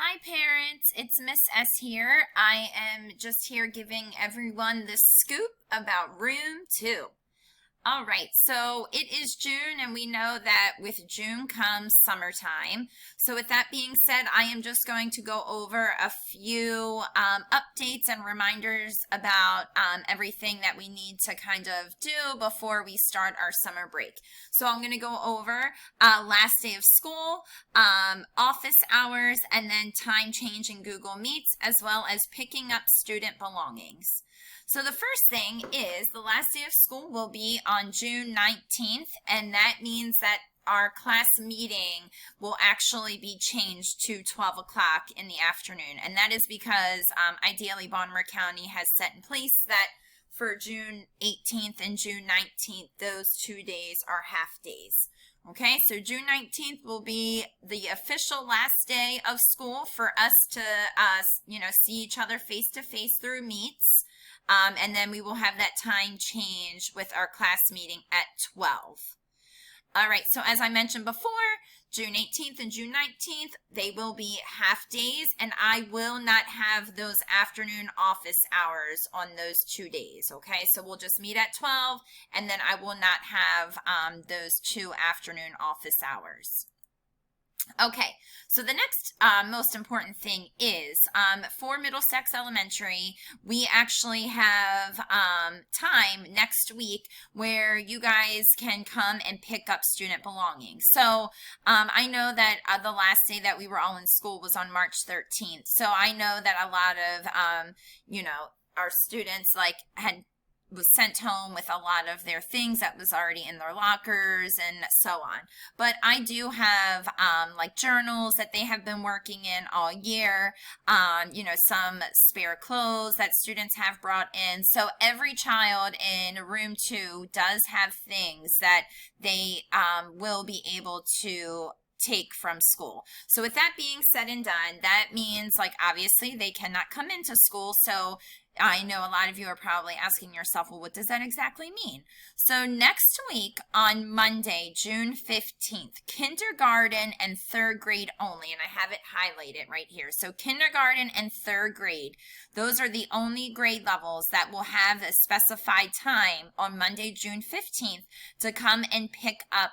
Hi parents, it's Miss S here. I am just here giving everyone the scoop about room 2. All right, so it is June, and we know that with June comes summertime. So with that being said, I am just going to go over a few updates and reminders about everything that we need to kind of do before we start our summer break. So I'm going to go over last day of school, office hours, and then time change in Google Meets, as well as picking up student belongings. So the first thing is the last day of school will be on June 19th, and that means that our class meeting will actually be changed to 12 o'clock in the afternoon. And that is because ideally Baltimore County has set in place that for June 18th and June 19th, those 2 days are half days. Okay, so June 19th will be the official last day of school for us to, see each other face to face through Meets. And then we will have that time change with our class meeting at 12. All right, so as I mentioned before, June 18th and June 19th, they will be half days, and I will not have those afternoon office hours on those 2 days, okay? So we'll just meet at 12, and then I will not have those 2 afternoon office hours. Okay, so the next most important thing is for Middlesex Elementary, we actually have time next week where you guys can come and pick up student belongings. So I know that the last day that we were all in school was on March 13th. So I know that a lot of, our students was sent home with a lot of their things that was already in their lockers and so on. But I do have journals that they have been working in all year, some spare clothes that students have brought in. So every child in room 2 does have things that they will be able to take from school. So with that being said and done, that means obviously they cannot come into school. So I know a lot of you are probably asking yourself, well, what does that exactly mean? So next week on Monday, June 15th, kindergarten and 3rd grade only, and I have it highlighted right here. So kindergarten and 3rd grade, those are the only grade levels that will have a specified time on Monday, June 15th to come and pick up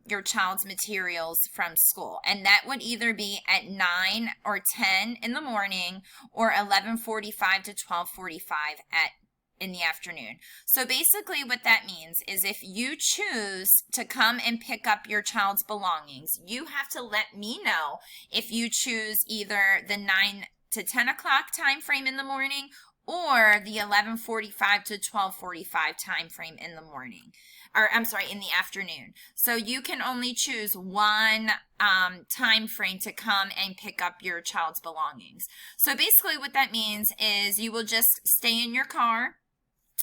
your child's materials from school. And that would either be at 9 or 10 in the morning or 11:45 to 12:45 in the afternoon. So basically what that means is if you choose to come and pick up your child's belongings, you have to let me know if you choose either the 9 to 10 o'clock time frame in the morning or the 11:45 to 12:45 time frame in the morning, or I'm sorry, in the afternoon. So you can only choose one time frame to come and pick up your child's belongings. So basically what that means is you will just stay in your car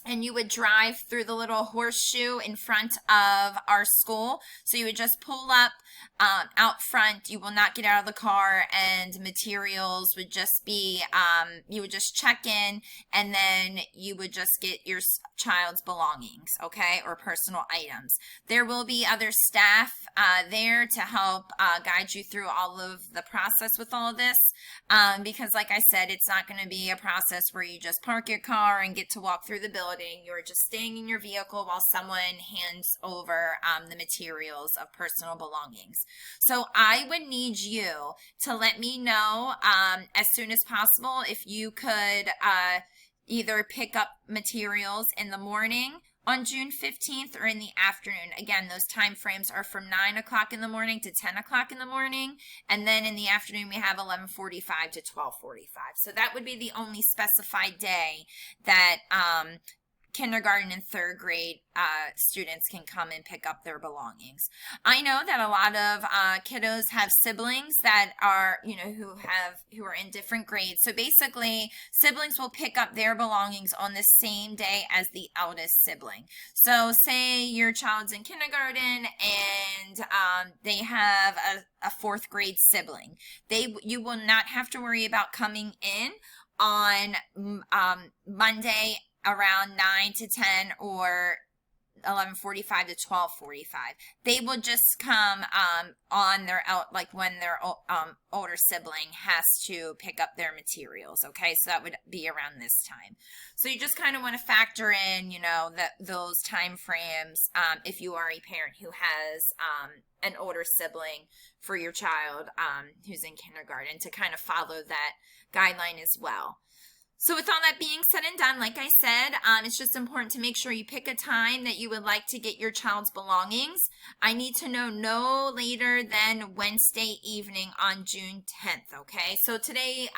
and you would drive through the little horseshoe in front of our school. So you would just pull up out front. You will not get out of the car, and materials would just be, you would just check in, and then you would just get your child's belongings, okay, or personal items. There will be other staff there to help guide you through all of the process with all of this, because like I said, it's not going to be a process where you just park your car and get to walk through the building. You're just staying in your vehicle while someone hands over the materials of personal belongings. So I would need you to let me know as soon as possible if you could either pick up materials in the morning on June 15th or in the afternoon. Again, those time frames are from 9 o'clock in the morning to 10 o'clock in the morning. And then in the afternoon, we have 11:45 to 12:45. So that would be the only specified day that kindergarten and 3rd grade students can come and pick up their belongings. I know that a lot of kiddos have siblings that are, who are in different grades. So basically, siblings will pick up their belongings on the same day as the eldest sibling. So say your child's in kindergarten and they have a 4th grade sibling. You will not have to worry about coming in on Monday around 9 to 10 or 11:45 to 12:45. They will just come on their out, like when their older sibling has to pick up their materials. Okay, so that would be around this time. So you just kind of want to factor in, you know, that those time frames if you are a parent who has an older sibling for your child who's in kindergarten, to kind of follow that guideline as well. So with all that being said and done, like I said, it's just important to make sure you pick a time that you would like to get your child's belongings. I need to know no later than Wednesday evening on June 10th, okay? So today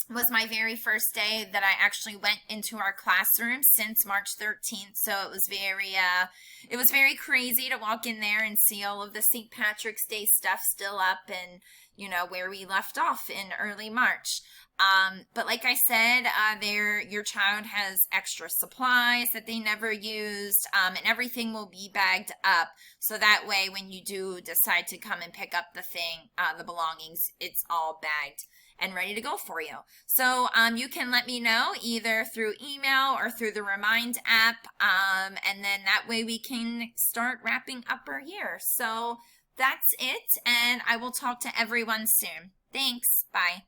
was my very first day that I actually went into our classroom since March 13th. So it was very crazy to walk in there and see all of the St. Patrick's Day stuff still up, and you know, where we left off in early March. But like I said, your child has extra supplies that they never used, and everything will be bagged up. So that way, when you do decide to come and pick up the belongings, it's all bagged and ready to go for you. So you can let me know either through email or through the Remind app, and then that way we can start wrapping up our year. So that's it, and I will talk to everyone soon. Thanks. Bye.